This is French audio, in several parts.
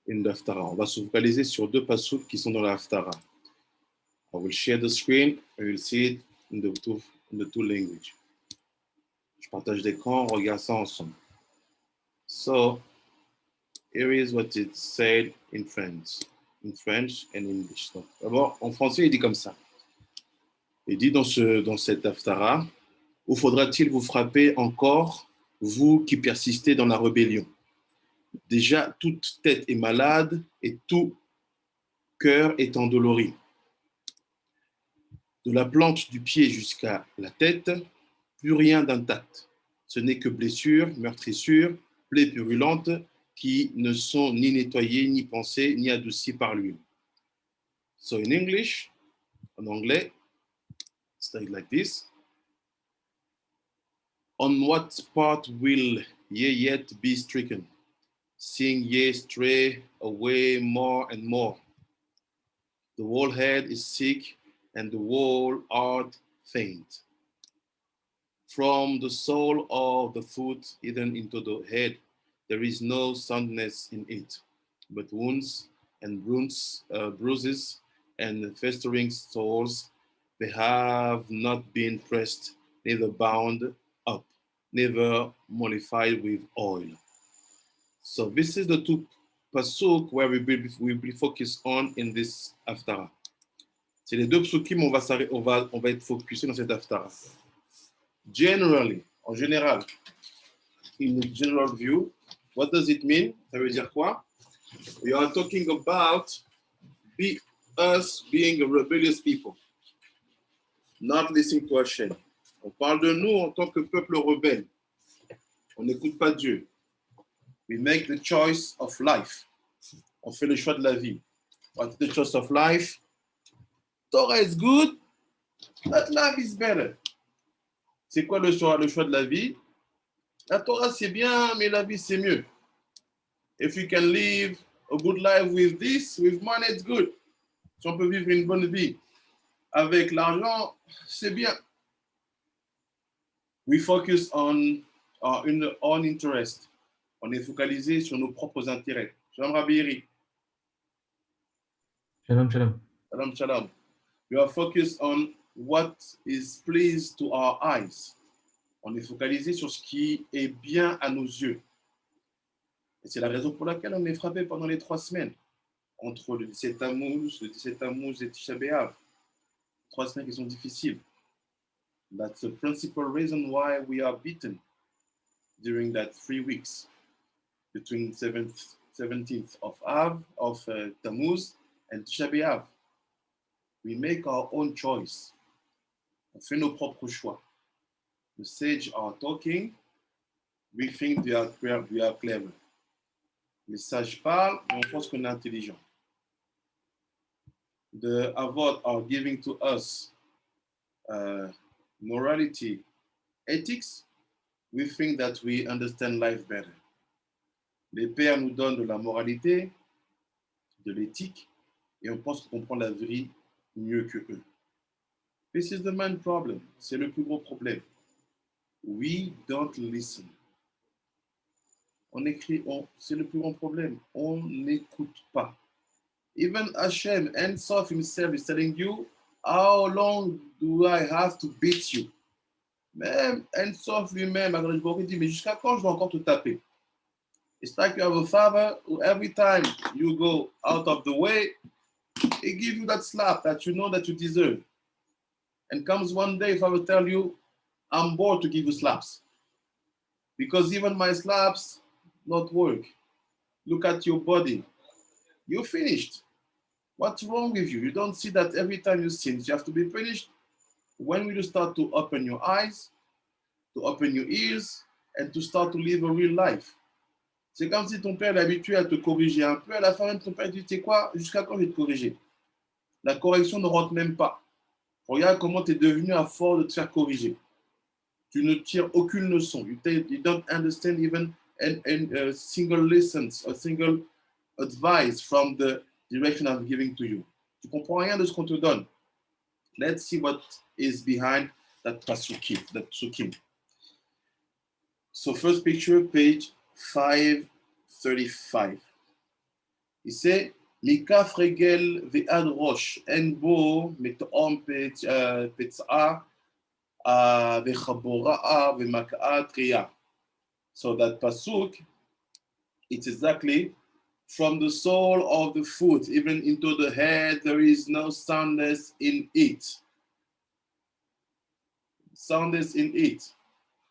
in the Haftarah. On va se focaliser sur deux pasuk qui sont dans la Haftarah. I will share the screen and you'll see it in the two languages. Je partage l'écran, on regarde ça ensemble. So, here is what it said in French and English. D'abord, en français, il dit comme ça. Il dit dans cette Haftarah, où faudra-t-il vous frapper encore, vous qui persistez dans la rébellion? Déjà, toute tête est malade et tout cœur est endolori. De la plante du pied jusqu'à la tête, plus rien d'intact. Ce n'est que blessures, meurtrissures, plaies purulentes qui ne sont ni nettoyées, ni pensées, ni adoucies par l'huile. So in English, en anglais, it's like this. On what part will ye yet be stricken, seeing ye stray away more and more? The whole head is sick, and the whole heart faint. From the sole of the foot even into the head, there is no soundness in it, but wounds and bruises and festering sores. They have not been pressed, neither bound up, never mollified with oil. So this is the two pasuk where we will be focused on in this Haftarah. C'est les deux psukim on va être focusé dans cette Haftarah. Generally, en général, in the general view, what does it mean? Ça veut dire quoi? We are talking about us being a rebellious people, not listening to Hashem. On parle de nous en tant que peuple rebelle. On n'écoute pas Dieu. We make the choice of life. On fait le choix de la vie. What is the choice of life? Torah is good, but life is better. C'est quoi le choix de la vie? La Torah c'est bien, mais la vie c'est mieux. If you can live a good life with this, with money, it's good. Si on peut vivre une bonne vie avec l'argent, c'est bien. We focus on our own interest. On est focalisé sur nos propres intérêts. Shalom Rabbi Eri. Shalom, shalom. Shalom, shalom. We are focused on what is pleased to our eyes. On est focalisé sur ce qui est bien à nos yeux. Et c'est la raison pour laquelle on est frappé pendant les 3 semaines, entre le 17 Tammuz et Tisha B'Av. 3 semaines qui sont difficiles. That's the principal reason why we are beaten during that 3 weeks, between 17th of Tammuz and Tisha B'Av. We make our own choice. On fait nos propres choix. The sages are talking. We think we are clever. Les sages parlent, mais on pense qu'on est intelligent. The Avot are giving to us morality, ethics. We think that we understand life better. Les pères nous donnent de la moralité, de l'éthique, et on pense qu'on comprend la vie mieux que eux. This is the main problem. C'est le plus gros problème. We don't listen. C'est le plus grand problème. On n'écoute pas. Even Hashem, Ein Sof himself is telling you, how long do I have to beat you? Même Ein Sof lui-même, il dit, mais jusqu'à quand je vais encore te taper? It's like you have a father who every time you go out of the way, he gives you that slap that you know that you deserve. And comes one day, father tell you, I'm bored to give you slaps. Because even my slaps not work. Look at your body. You're finished. What's wrong with you? You don't see that every time you sin, you have to be punished. When will you start to open your eyes, to open your ears, and to start to live a real life? C'est comme si ton père est habitué à te corriger un peu. À la fin, même ton père dit, tu sais quoi, jusqu'à quand je vais te corriger? La correction ne rentre même pas. Regarde comment tu es devenu à force de te faire corriger. Tu ne tires aucune leçon. You don't understand even a single lessons, a single advice from the direction I'm giving to you. Tu comprends rien de ce qu'on te donne. Let's see what is behind that psukim. So first picture, page 535. Il sait, Mika fregel ve'ad rosh, en bo metom petza ve'chabora ve'maka'a triya. So that pasuk, it's exactly from the sole of the foot, even into the head, there is no soundness in it. Soundness in it.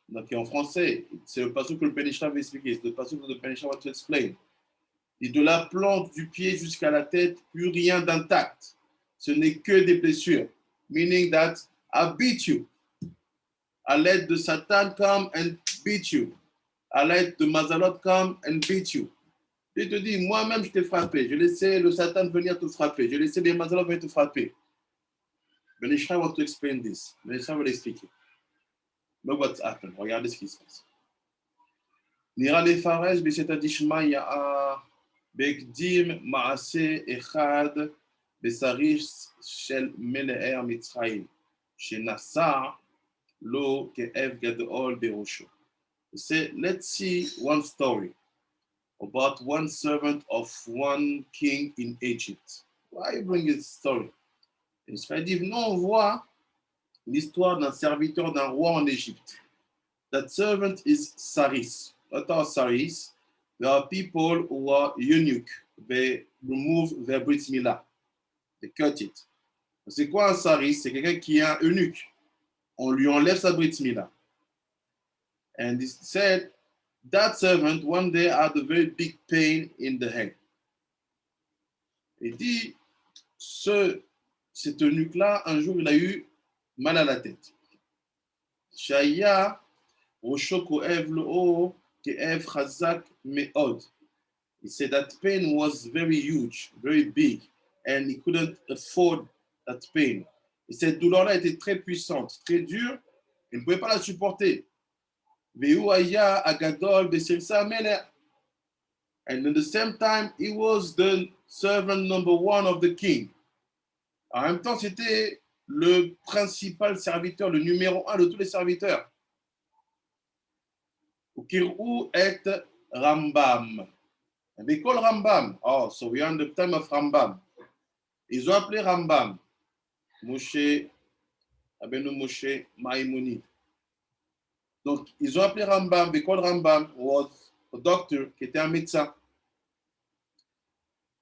Donc en français, c'est le passage que le Pénéchra va expliquer, c'est le passage que le Pénéchra va te explain. Et de la plante du pied jusqu'à la tête, plus rien d'intact. Ce n'est que des blessures. Meaning that I beat you. I let the Satan come and beat you. I let the Mazalot come and beat you. Il te dit, moi-même, je t'ai frappé. Je laissé le Satan venir te frapper. Je laissé les Mazalot venir te frapper. Pénéchra va te explain this. Pénéchra va l'expliquer. Look what's happened. Regardez ce qui se passe. נראה לפרש בסייעתא דשמיא בהקדים מעשה אחד בסריס של מלאי המצרים, שנשא לו כאב גדול בראשו. So let's see one story about one servant of one king in Egypt. Why bring this story? Nous on voit l'histoire d'un serviteur d'un roi en Égypte. That servant is Saris. What are Saris? There are people who are eunuch. They remove their brit milah. They cut it. C'est quoi un Saris? C'est quelqu'un qui est un eunuque. On lui enlève sa brit milah. And it said that servant one day had a very big pain in the head. Il dit, cet eunuque-là, un jour, il a eu mal à la tête. Shaya Rosho ko'ev lo ke'ev chazak me'od. He said that pain was very huge, very big, and he couldn't afford that pain. Et cette douleur-là était très puissante, très dure, il ne pouvait pas la supporter. Ve'hu haya agadol b'sirsa melech. And at the same time, he was the servant number one of the king. En même temps, c'était le principal serviteur, le numéro un de tous les serviteurs. Ukir'u et Rambam. And they call Rambam. Oh, so we are in the time of Rambam. Ils ont appelé Rambam. Moshe, Abenu Moshe Maïmonide. Donc, ils ont appelé Rambam. They call Rambam was a doctor qui était un médecin.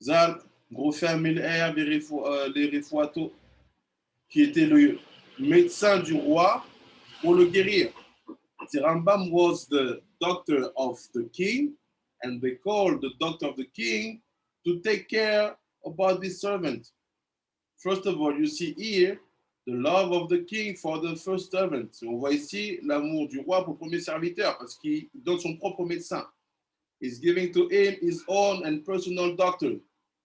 Zal, gros frère Mil'er, les Refouato, qui était le médecin du roi pour le guérir. The Rambam was the doctor of the king, and they called the doctor of the king to take care about this servant. First of all, you see here the love of the king for the first servant. On voit ici l'amour du roi pour le premier serviteur, parce qu'il donne son propre médecin. He's giving to him his own and personal doctor,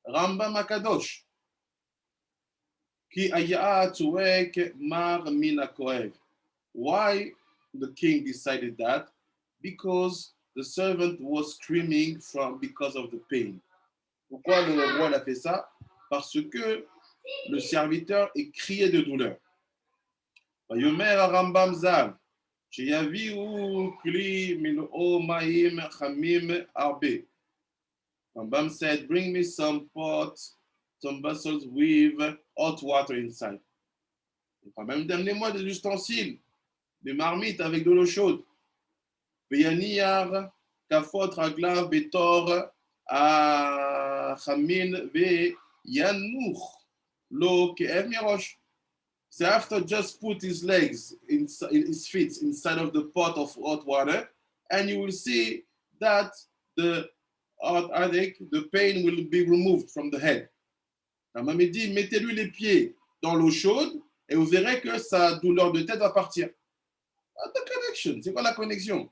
Rambam Akadosh. Ki aya tuwek mar min hakohev. Why the king decided that? Because the servant was screaming because of the pain. Pourquoi le roi a fait ça? Parce que le serviteur criait de douleur. Vayomer Rambam Zal, sheyaviu kli mil'o ma'im chamim arbe. Rambam said, bring me some pots, some vessels with hot water inside. Même donnez-moi des ustensiles, des marmites avec de l'eau chaude. Veyaniyar kafot raglav betor chamin veyanuch lo ke'ev mirosh. So after just put his legs, his feet inside of the pot of hot water, and you will see that the heartache, the pain will be removed from the head. La maman dit, mettez-lui les pieds dans l'eau chaude et vous verrez que sa douleur de tête va partir. What the connection? C'est quoi la connexion?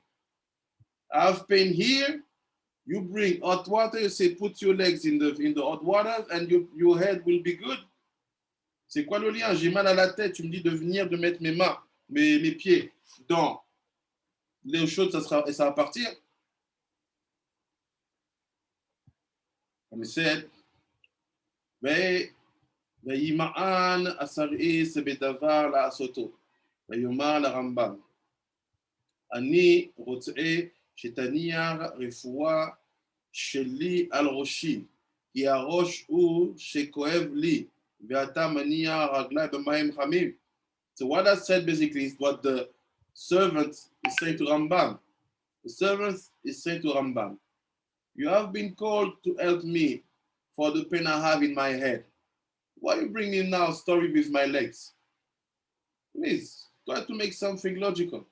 I have pain here. You bring hot water. You say, put your legs in the hot water, and your head will be good. C'est quoi le lien? J'ai mal à la tête. Tu me dis de venir, de mettre mes pieds dans l'eau chaude, et ça va partir. And he said, וימען הסריס בדבר לעשותו. ויאמר לרמב"ם, אני רוצה שתניח רפואה שלי על ראשי, כי הראש הוא שכואב לי, ואתה מניע רגלי במים חמים. So what I said basically is what the servant is saying to Rambam. The servant is saying to Rambam, you have been called to help me for the pain I have in my head. Why are you bringing now a story with my legs? Please, try to make something logical.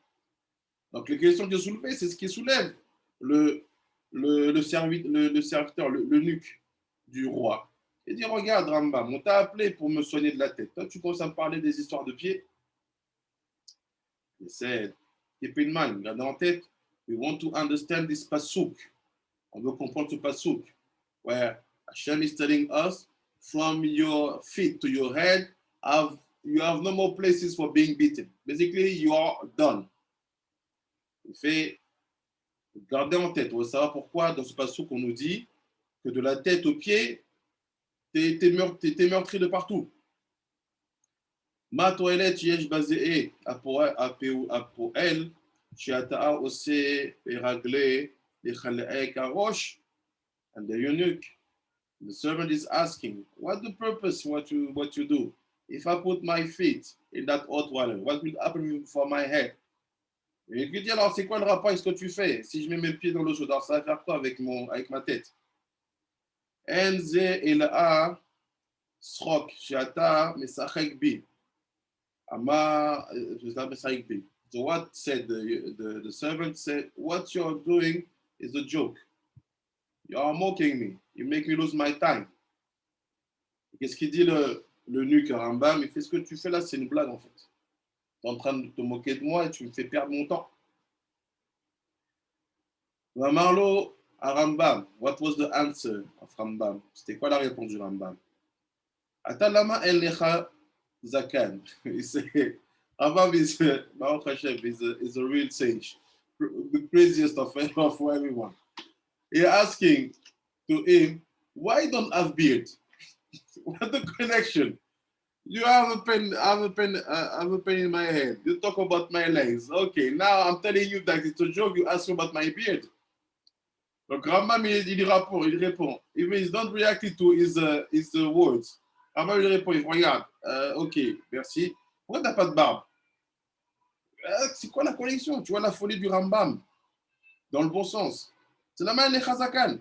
Donc les questions que soulevées, c'est ce qui soulève le serviteur, l'eunuque du roi. Il dit, regarde Rambam, on t'a appelé pour me soigner de la tête. Toi, tu commences à me parler des histoires de pieds. He said, keep in mind, garde en tête, we want to understand this pasuk. On veut comprendre ce pasuk, where Hashem is telling us, from your feet to your head, you have no more places for being beaten. Basically, you are done. Il fait, gardez en tête, on veut savoir pourquoi dans ce pasuk on nous dit que de la tête aux pieds, t'es meurtri de partout. Ma toilette yesh bazee apoel she'ata ose ragle lechalei karosh. And the eunuch, the servant is asking, what the purpose what you do? If I put my feet in that hot water, what will happen for my head? Et il lui dit alors c'est quoi le rapport avec ce que tu fais? Si je mets mes pieds dans l'eau chaude, ça va faire quoi avec ma tête? Enze ela srok she'ata mesachek bi. Ama mesachek bi. So what said the servant said, what you're doing is a joke. You are mocking me. You make me lose my time. Qu'est-ce qu'il dit l'eunuque à Rambam? Il fait ce que tu fais là, c'est une blague en fait. Tu es en train de te moquer de moi et tu me fais perdre mon temps. Marlo à Rambam. What was the answer of Rambam? C'était quoi la réponse du Rambam? Atalama el lecha zakan. Rambam is a real sage. The craziest of everyone. You're asking to him, why don't I have beard? What the connection? You have a pen, I have a pen in my head. You talk about my legs. Okay, now I'm telling you that it's a joke. You ask me about my beard. Donc Rambam il répond. Even he's not reacting to his words. Rambam il répond, il regarde. Ok, merci. Pourquoi t'as pas de barbe? C'est quoi la connexion? Tu vois la folie du Rambam dans le bon sens. C'est la main des Chazakan.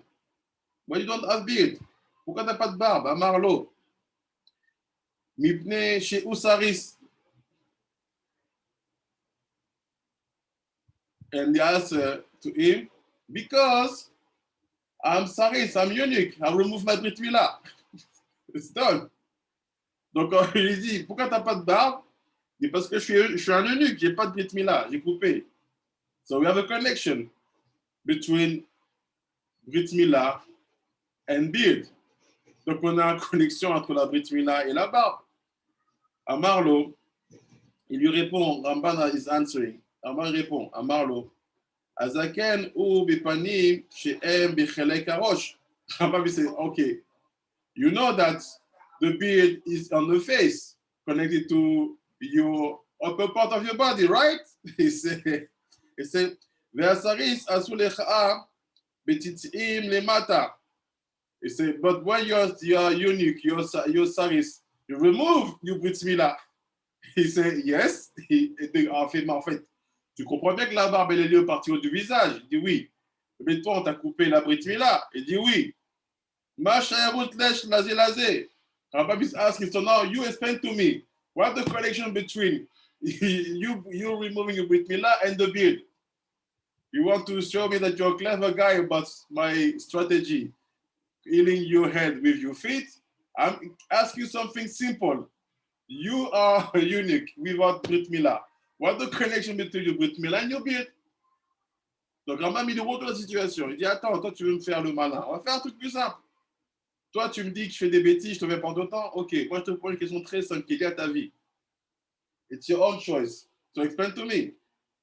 Why you don't have beard? Pourquoi t'as pas de barbe? Amarlo. Mipne chez Usaris. And the answer to him, because I'm Saris, I'm eunuch. I remove my Brit Mila. It's done. Donc il lui dit, pourquoi t'as pas de barbe? Il dit, parce que je suis un eunuque, j'ai pas de Brit Mila, j'ai coupé. So we have a connection between Brit Mila and beard. Donc on a une connexion entre la Brit Mila et la barbe. Amarlo, il lui répond, Ramban is answering. Ramban répond, Amarlo, Azaken ou bipanim she'em bichelek harosh. Ramban says, okay, you know that the beard is on the face, connected to your upper part of your body, right? He said, Ve'asaris asu lecha betitzim lemata. He said, but when you're eunuch, you're saris, you remove your Brit Mila. Il dit yes. En fait, tu comprends bien que la barbe elle est liée au parti haut du visage. Il dit oui. Mais toi, on t'a coupé la Brit Mila. Il dit oui. Rabbi is asking, so now you explain to me, what's the connection between you removing your Brit Mila and the beard? You want to show me that you're a clever guy about my strategy, healing your head with your feet? I'm asking you something simple. You are unique without Brit Mila. What's the connection between your Brit Mila and your beard? Donc, Rambam, il retourne la situation. Il dit, attends, toi, tu veux me faire le malin. On va faire un truc plus simple. Toi, tu me dis que je fais des bêtises, je te fais perdre de temps. Ok, moi, je te pose une question très simple qui est liée à ta vie. It's your own choice. So explain to me.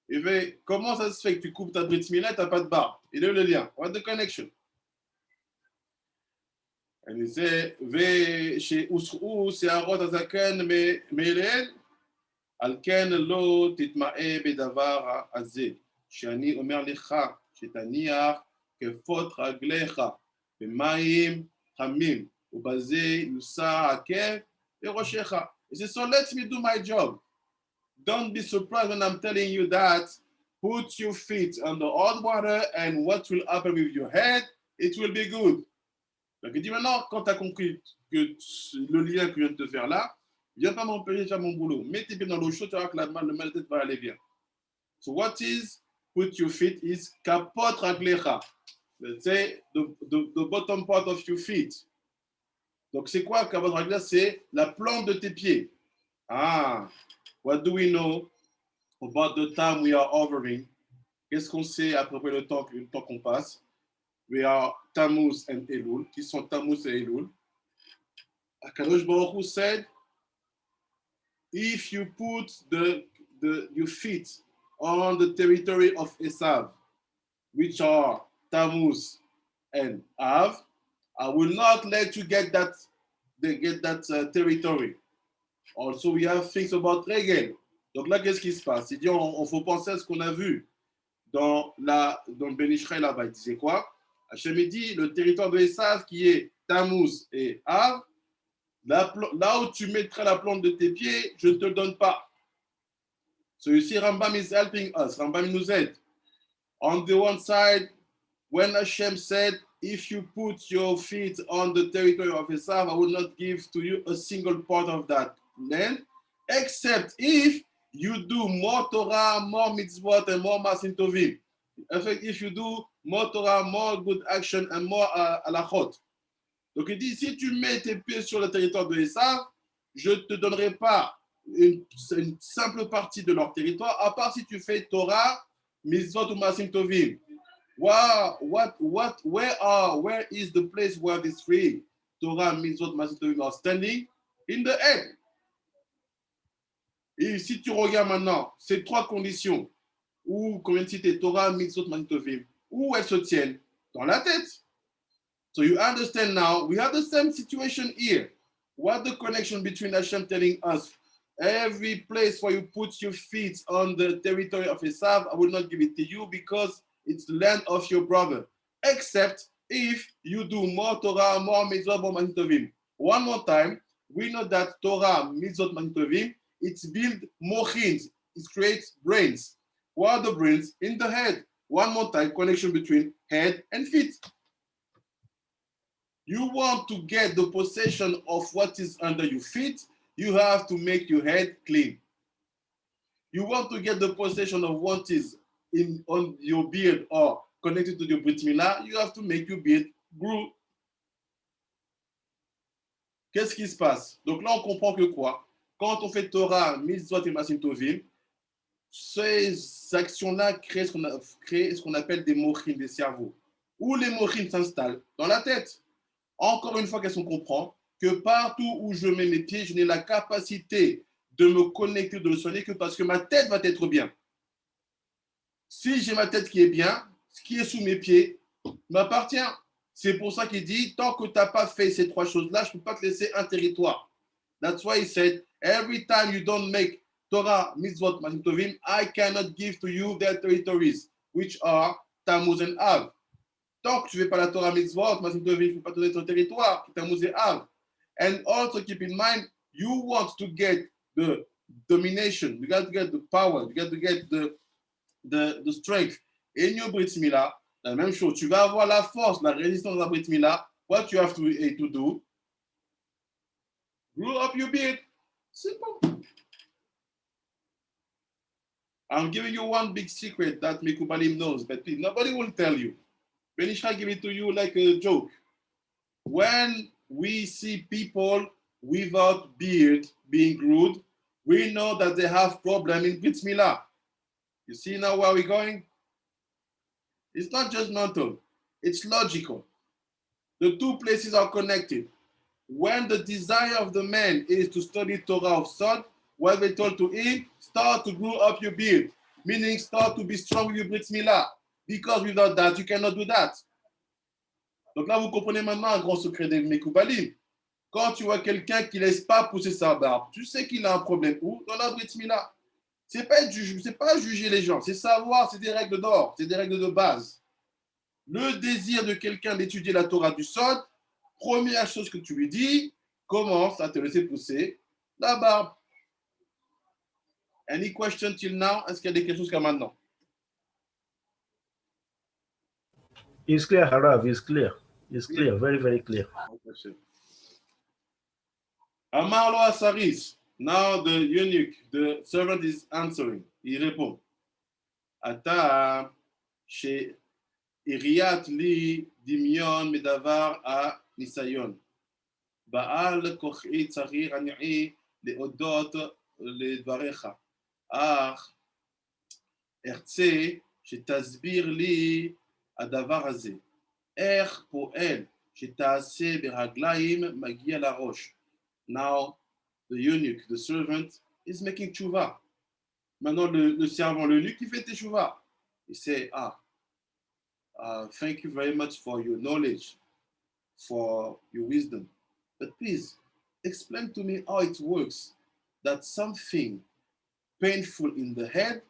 Il fait, comment ça se fait que tu coupes ta Brit Mila et tu n'as pas de barbe? Il est le lien. What's the connection? And he said, ושהוסחו שערות הזקן מאליהן, על כן לא תתמאה בדבר הזה, שאני אומר לך שתניח כפות רגליך במים Chamim, Ubazé, Yusa, Akev, et Roshecha. He says, so let me do my job. Don't be surprised when I'm telling you that. Put your feet on the hot water and what will happen with your head, it will be good. Donc il dit maintenant, quand tu as compris que le lien que je viens de te faire là, viens pas m'empêcher de faire mon boulot. Mets tes pieds dans l'eau chaude, tu vas voir que le mal de tête va aller bien. So what is put your feet is kapot raglecha. Let's say the bottom part of your feet. Donc c'est quoi kapot raglecha? C'est la plante de tes pieds. Ah, what do we know about the time we are hovering? Qu'est-ce qu'on sait à peu près le temps qu'on passe? We are Tammuz and Elul. Qui sont Tammuz et Elul? Akadosh Baruch Hu said, if you put your feet on the territory of Esav, which are Tammuz and Av, I will not let you get that territory. Also, we have things about Regel. Donc là, qu'est-ce qui se passe? Il dit, on faut penser à ce qu'on a vu dans Ben Ishraï là-bas. Il disait quoi? Hachem dit, le territoire de Esav qui est Tammuz et Av, là où tu mettras la plante de tes pieds, je ne te le donne pas. So you see, Rambam is helping us. Rambam nous aide. On the one side, when Hashem said, if you put your feet on the territory of Esav, I will not give to you a single part of that land, except if you do more Torah, more mitzvot, and more masim tovim. In fact, if you do more Torah, more good action, and more halachot. Donc il dit, si tu mets tes pieds sur le territoire de Esav, je ne te donnerai pas une simple partie de leur territoire, à part si tu fais Torah, mitzvot ou masim tovim. Where is the place where these three Torah, mitzvot, masim tovim are standing? In the head. Et si tu regardes maintenant ces trois conditions, où, comme je cité, Torah, mitzvot, masim tovim, où elles se tiennent? Dans la tête. So you understand now, we have the same situation here. What the connection between Hashem telling us, every place where you put your feet on the territory of Esav, I will not give it to you because it's the land of your brother. Except if you do more Torah, more mitzvot, more masim tovim. One more time, we know that Torah, mitzvot, masim tovim, it's build mochin, it creates brains. What are the brains? In the head. One more time, connection between head and feet. You want to get the possession of what is under your feet, you have to make your head clean. You want to get the possession of what is on your beard or connected to your Brit Milah, you have to make your beard grow. Qu'est-ce qui se passe? Donc là, on comprend que quoi? Quand on fait Torah, Mitzvot et Masim Tovim, ces actions-là créent ce qu'on appelle des mochines, des cerveaux. Où les mochines s'installent? Dans la tête. Encore une fois, qu'est-ce qu'on comprend? Que partout où je mets mes pieds, je n'ai la capacité de me connecter, de le soigner que parce que ma tête va être bien. Si j'ai ma tête qui est bien, ce qui est sous mes pieds m'appartient. C'est pour ça qu'il dit, tant que tu n'as pas fait ces trois choses-là, je ne peux pas te laisser un territoire. That's why he said, every time you don't make Torah, Mitzvot, Masim Tovim, I cannot give to you their territories, which are Tammuz and Av. Tant que tu ne fais pas la Torah Mitzvot, Masim Tovim, je ne peux pas te donner ton territoire, Tammuz et Av. And also keep in mind, you want to get the domination, you got to get the power, you got to get the strength. In your Brit Milah, la même chose, tu vas avoir la force, la résistance de la Brit Milah. What you have to do, grow up your beard. Simple. I'm giving you one big secret that Mekubalim knows, but nobody will tell you. Ben Ishra give it to you like a joke. When we see people without beard being groomed, we know that they have problem in Brit Milah. You see now where we're going? It's not just mental, it's logical. The two places are connected. When the desire of the man is to study Torah of Sod, what they told to him, start to grow up your beard, meaning start to be strong with your Brit Milah. Because without that, you cannot do that. Donc là, vous comprenez maintenant un grand secret des Mekoubalim. Quand tu vois quelqu'un qui ne laisse pas pousser sa barbe, tu sais qu'il a un problème où? Dans la Brit Milah. C'est pas juger les gens, c'est savoir, c'est des règles d'or, c'est des règles de base. Le désir de quelqu'un d'étudier la Torah du Sod, première chose que tu lui dis, commence à te laisser pousser la barbe. Any question till now? Est-ce qu'il y a des questions jusqu'à maintenant? It's clear, Harav. It's clear. It's clear. Very, very clear. Amarlo Asaris. Now the eunuch, the servant is answering. Il répond. Ata chez Iriat li dimion medavar a nisayon. Baal kochi tzarir ani leodot לדבריך. אך ארצה שתסביר לי הדבר הזה. איך פועל שתעשה ברגליים מגיע לראש. Now, the eunuch, the servant, is making tshuva. Maintenant, le servant, l'eunuch, il fait teshuva. Il say, thank you very much for your knowledge, for your wisdom. But please, explain to me how it works, that something painful in the head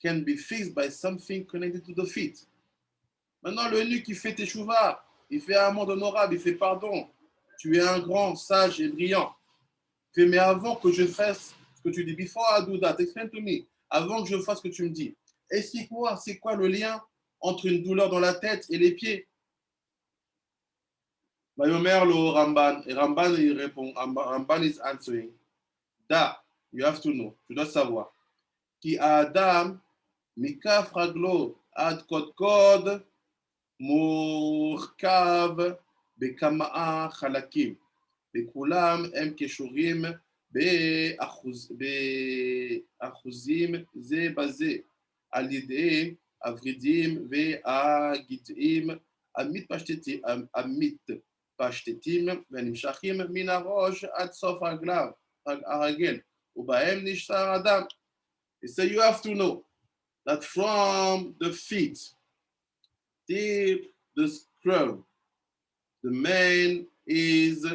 can be fixed by something connected to the feet. Maintenant, l'eunuch, il fait teshuva, il fait un monde honorable, il fait pardon. Tu es un grand, sage et brillant. Mais avant que je fasse ce que tu dis, before I do that, explain to me, avant que je fasse ce que tu me dis, explique-moi, c'est quoi le lien entre une douleur dans la tête et les pieds? Vayomer le Ramban, et Ramban il répond, Ramban is answering, da, you have to know, tu dois savoir, ki Adam, mikaf raglo, ad kod, murkav, bekama'a chalakim, bekoulam, em keshurim, באחוזים זה בזה, על ידי הוורידים והגיטאים המתפשטים ונמשכים מן הראש עד סוף הרגל, ובהם נשאר אדם. So you have to know that from the feet till the scroll, the man is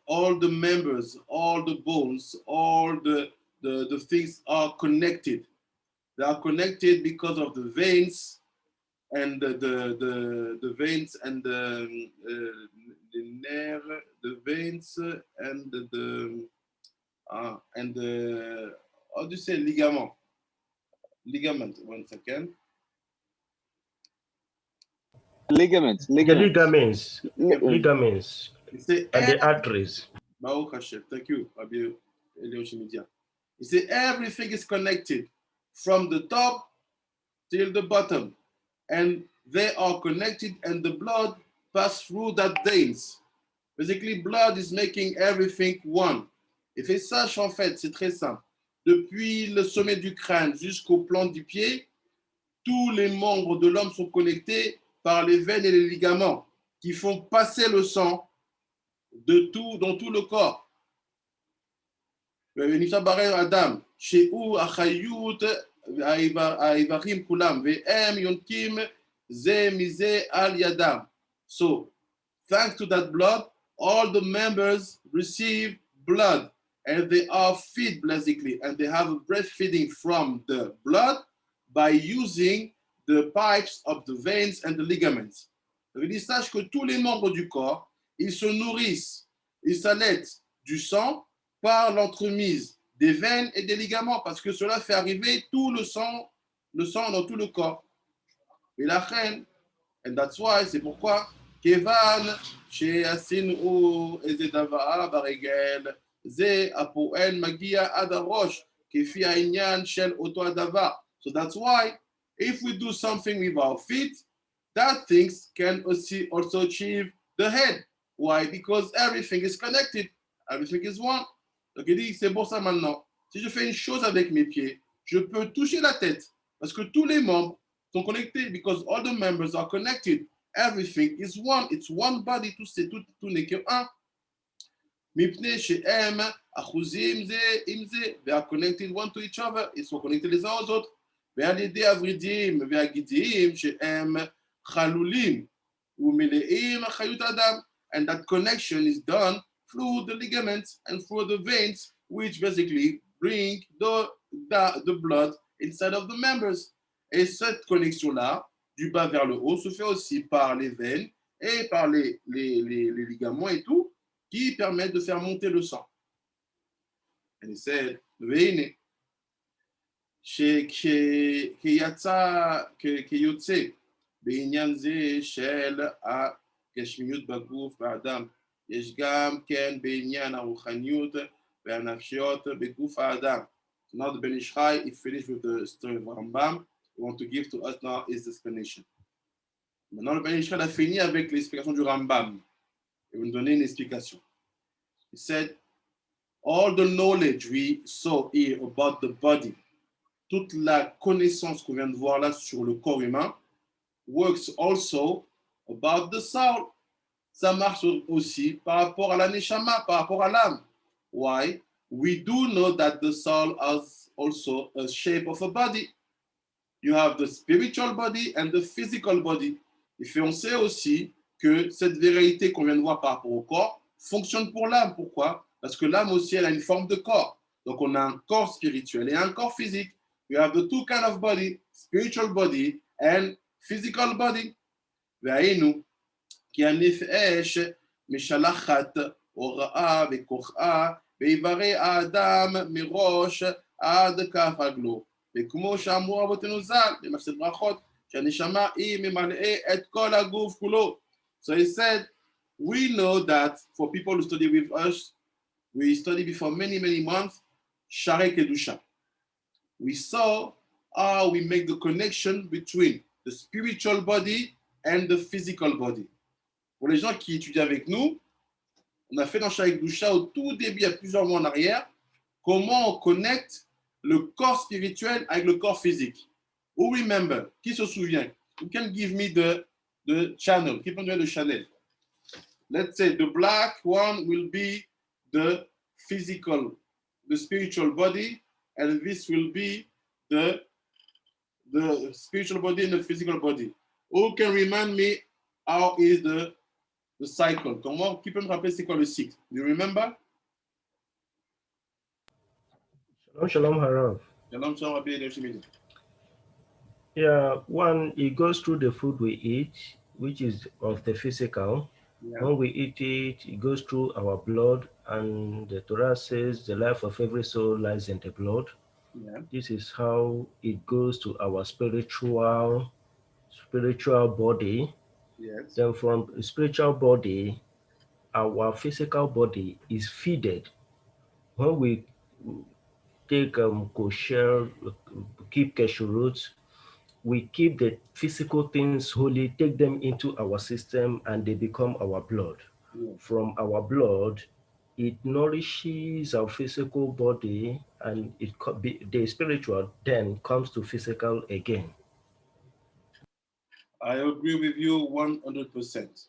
all the members, all the bones, all the things are connected. They are connected because of the veins and the veins and the nerve, the veins and the how do you say ligament? Ligament. 1 second. Ligaments. The ligaments. Ligaments. And the arteries. Thank you. You see, everything is connected from the top till the bottom, and they are connected, and the blood passes through that veins. Basically, blood is making everything one. Et fait sache en fait, c'est très simple. Depuis le sommet du crâne jusqu'au plan du pied, tous les membres de l'homme sont connectés par les veines et les ligaments qui font passer le sang dans tout le corps. Adam, Sheu Achayut Aivarim Kulam, Ve'em Yonkim Ze Mize Al Yadam. So, thanks to that blood, all the members receive blood, and they are fed basically, and they have a breastfeeding from the blood by using the pipes of the veins and the ligaments. Donc, il sache que tous les membres du corps, ils se nourrissent, ils s'allaitent du sang par l'entremise des veines et des ligaments, parce que cela fait arriver tout le sang dans tout le corps. Et la reine, and that's why, c'est pourquoi, Kevan, chez Asin ou Ezedava Baregel, Ze Apoel Magia Adarosh, Kefi Aïnyan Shel Oto Adava. So that's why, if we do something with our feet, that things can also achieve the head. Why? Because everything is connected. Everything is one. Donc il dit, c'est pour ça maintenant. Si je fais une chose avec mes pieds, je peux toucher la tête. Parce que tous les membres sont connectés. Because all the members are connected. Everything is one. It's one body. Tout n'est que un. Mipne she'em achuzim ze im ze. They are connected one to each other. Ils sont connectés les uns aux autres. ועל ידי הוורידים והגידים שהם חלולים ומלאים חיות האדם. And that connection is done through the ligaments and through the veins, which basically bring the blood inside of the members. Et cette connexion-là, du bas vers le haut, se fait aussi par les veines et par les ligaments et tout, qui permettent de faire monter le sang. And he said, והנה, כיוצא בעניין זה של הגשמיות בגוף באדם, יש גם כן בעניין הרוחניות והנפשיות בגוף האדם. So now the Ben Ish Chai, he finished with the story of Rambam. We want to give to us now his explanation. Maintenant, le Ben Ish Chai a fini avec l'explication du Rambam. Il va nous donner une explication. He said, all the knowledge we saw here about the body, toute la connaissance qu'on vient de voir là sur le corps humain, works also about the soul. Ça marche aussi par rapport à la neshama, par rapport à l'âme. Why? We do know that the soul has also a shape of a body. You have the spiritual body and the physical body. Et on sait aussi que cette vérité qu'on vient de voir par rapport au corps fonctionne pour l'âme. Pourquoi? Parce que l'âme aussi, elle a une forme de corps. Donc, on a un corps spirituel et un corps physique. You have the two kind of body, spiritual body and physical body. והיינו, כי הנפש משלחת הוראה וכוחה באיברי האדם מראש עד כף רגלו. וכמו שאמרו אבותינו ז"ל, במסכת ברכות, שהנשמה היא ממלאה את כל הגוף כולו. So he said, we know that for people who study with us, we studied before many, many months, Sharei Kedusha. We saw how we make the connection between the spiritual body and the physical body. Pour les gens qui étudient avec nous, on a fait dans Sharei Kedusha au tout début, il y a plusieurs mois en arrière, comment on connecte le corps spirituel avec le corps physique. Who remember? Qui se souvient? You can give me the channel. Qui peut me donner le channel? Let's say the black one will be the physical, the spiritual body, and this will be the spiritual body and the physical body. Who can remind me how is the cycle? Comment, qui peut me rappeler c'est quoi le cycle? Do you remember? Shalom, shalom, Harav. Shalom, shalom, Rabbi Yoshimidi. Yeah, one, it goes through the food we eat, which is of the physical. Yeah. When we eat it, it goes through our blood, and the Torah says the life of every soul lies in the blood. Yeah. This is how it goes to our spiritual body. Yes. Then from the spiritual body, our physical body is feeded. When we take kosher, keep kashrut, we keep the physical things holy, take them into our system, and they become our blood. Yeah. From our blood, it nourishes our physical body, and the spiritual then comes to physical again. I agree with you 100%.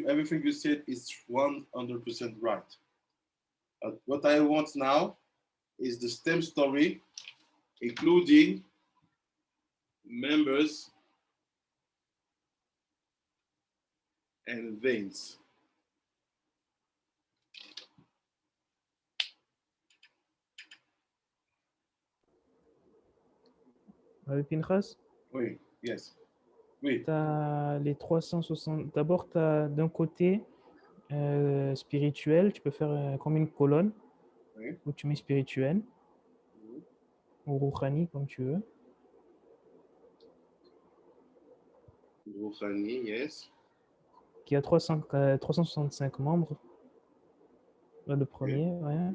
Everything you said is 100% right. What I want now is the STEM story, including members and veins. Pinchas, Oui, yes. Oui. tu as les 360. D'abord, tu as d'un côté spirituel, tu peux faire comme une colonne Oui. où tu mets spirituel ou rouhani, comme tu veux. Rouhani, yes. Qui a 365 membres. Là, le premier, ouais.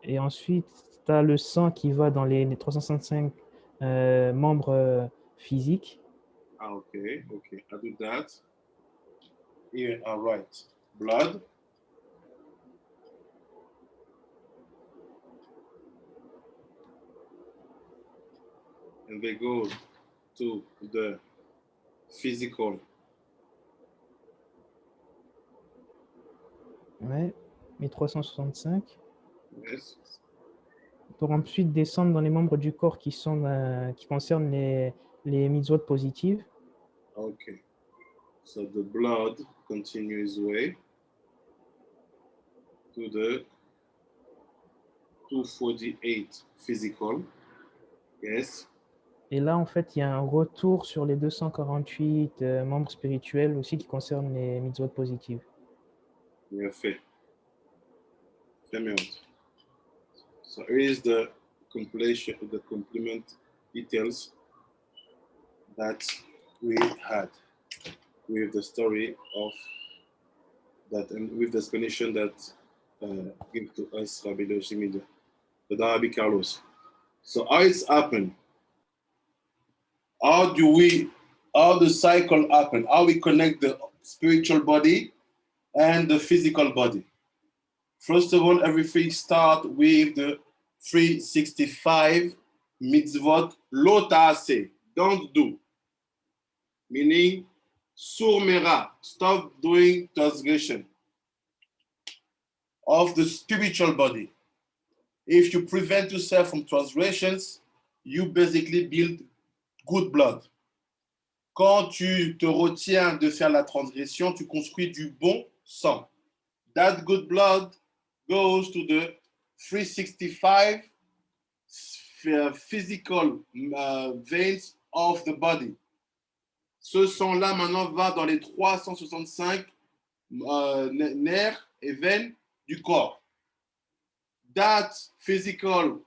Et ensuite, tu as le sang qui va dans les 365 membres physiques. Ah, okay. I do that. Here, all right. Blood. And they go to the physical. Ouais, 1365. Yes. Pour ensuite descendre dans les membres du corps qui concernent les mitzvot positives. Okay. So the blood continues way to the 248 physical. Yes. Et là, en fait, il y a un retour sur les 248 membres spirituels aussi qui concernent les mitzvot positives. Bien fait. Très bien. So here is the completion, the complement details that we had with the story of that and with the explanation that give to us Rabbi Shimida, the Rabbi Carlos. So how it's happened? How the cycle happen? How we connect the spiritual body and the physical body? First of all, everything start with the 365 mitzvot lo ta'aseh, don't do. Meaning, surmera, stop doing transgression of the spiritual body. If you prevent yourself from transgressions, you basically build good blood. Quand tu te retiens de faire la transgression, tu construis du bon sang. That good blood goes to the 365 physical veins of the body. Ce sang-là, maintenant, va dans les 365 nerfs et veines du corps. That physical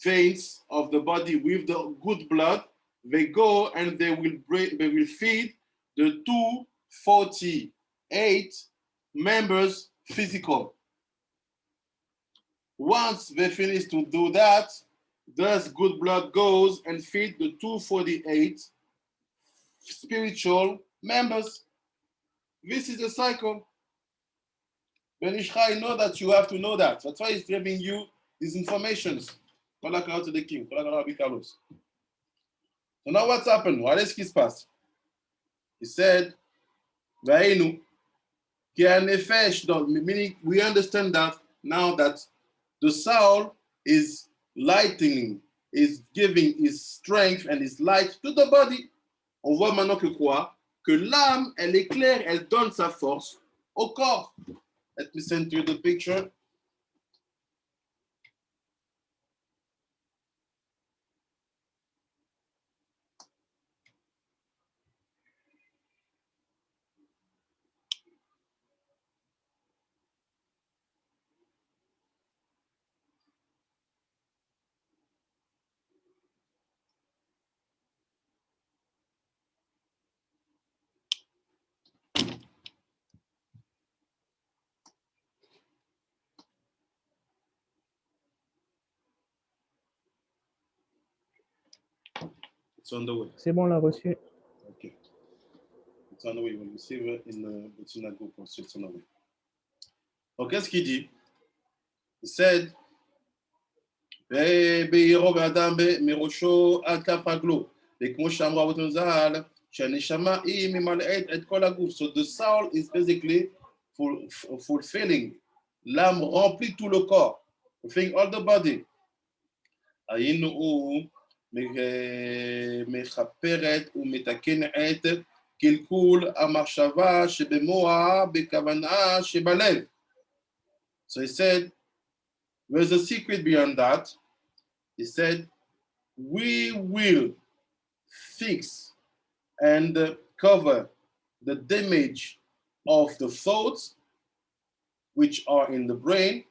veins of the body with the good blood, they go and they will feed the 248 members physical. Once they finish to do that, this good blood goes and feed the 248 spiritual members. This is the cycle. Ben Ishchai, know that you have to know that. That's why he's giving you these informations. To the king. So now what's happened? What est-ce qui se passe? He said, meaning we understand that now that the soul is lightening, is giving his strength and his light to the body. On voit maintenant que quoi? Que l'âme, elle éclaire, elle donne sa force au corps. Let me send you the picture. It's on the way. C'est bon, on l'a reçu. Okay. It's on the way. We'll receive it in the synagogue. It's on the way. Donc, qu'est-ce qu'il dit? He said, the soul is basically fulfilling. L'âme remplit tout le corps, fulfilling all the body. מחפרת ומתקנת קלקול המחשבה שבמוח בכוונה שבלב. So he said, there's a secret beyond that. He said, we will fix and cover the damage of the thoughts which are in the brain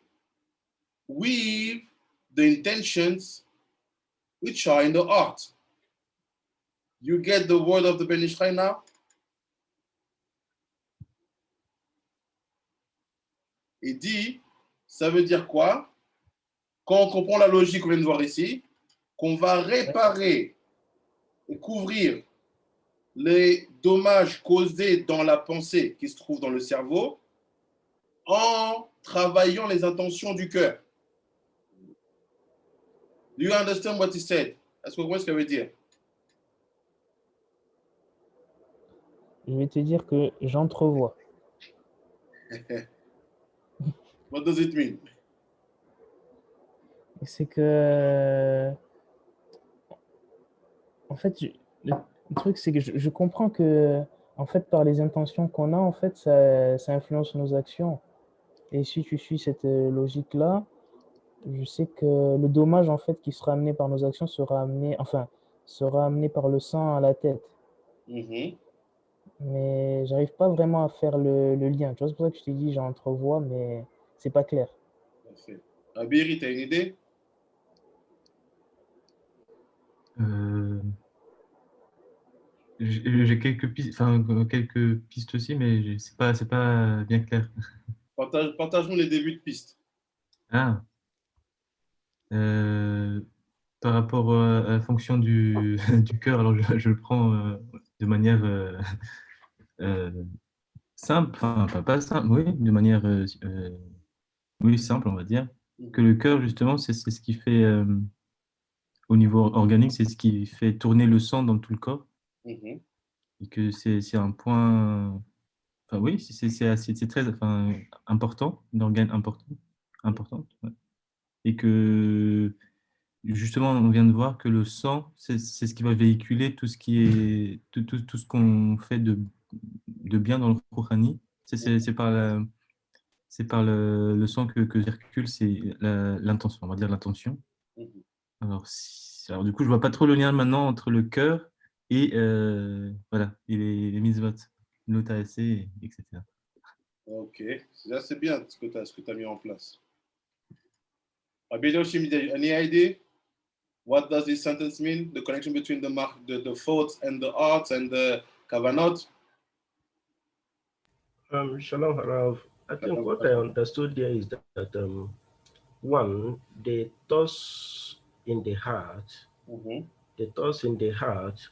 with the intentions which are in the heart. You get the word of the Ben Ishchai now? Il dit, ça veut dire quoi? Quand on comprend la logique qu'on vient de voir ici, qu'on va réparer et couvrir les dommages causés dans la pensée qui se trouve dans le cerveau en travaillant les intentions du cœur. Do you understand what he said? Est-ce que vous comprenez ce qu'il veut dire? Je vais te dire que j'entrevois. What does it mean? C'est que, en fait, le truc, c'est que je comprends que, en fait, par les intentions qu'on a, en fait, ça influence nos actions. Et si tu suis cette logique-là, je sais que le dommage, en fait, qui sera amené par nos actions sera amené, enfin, sera amené par le sang à la tête. Mhm. Mais j'arrive pas vraiment à faire le lien. Tu vois, c'est pour ça que je t'ai dit, j'entrevois, mais c'est pas clair. Parfait. Abiri, tu as une idée? J'ai quelques pistes aussi, mais c'est pas bien clair. Partage-nous les débuts de piste. Ah, euh, par rapport à la fonction du, du cœur, alors je le prends de manière euh, simple, enfin pas simple, oui, de manière oui, simple, on va dire, que le cœur, justement, c'est ce qui fait, au niveau organique, c'est ce qui fait tourner le sang dans tout le corps, Mhm. et que c'est un point, enfin oui, c'est très enfin, important, un organe important, ouais. Et que, justement, on vient de voir que le sang, c'est ce qui va véhiculer tout ce qui est, tout ce qu'on fait de bien dans le Rouhani. C'est par c'est par le sang que circule, c'est l'intention, on va dire l'intention. Mhm. Alors, du coup, je vois pas trop le lien maintenant entre le cœur et, voilà, et les mitzvot, l'OTAC, etc. Ok, là c'est bien ce que tu as mis en place. Abiri Oshimide, any idea? What does this sentence mean? The connection between the thoughts and the arts and the kavanot? Shalom, Harav. I think what I understood there is that one, the thoughts in the heart, Mhm. the thoughts in the heart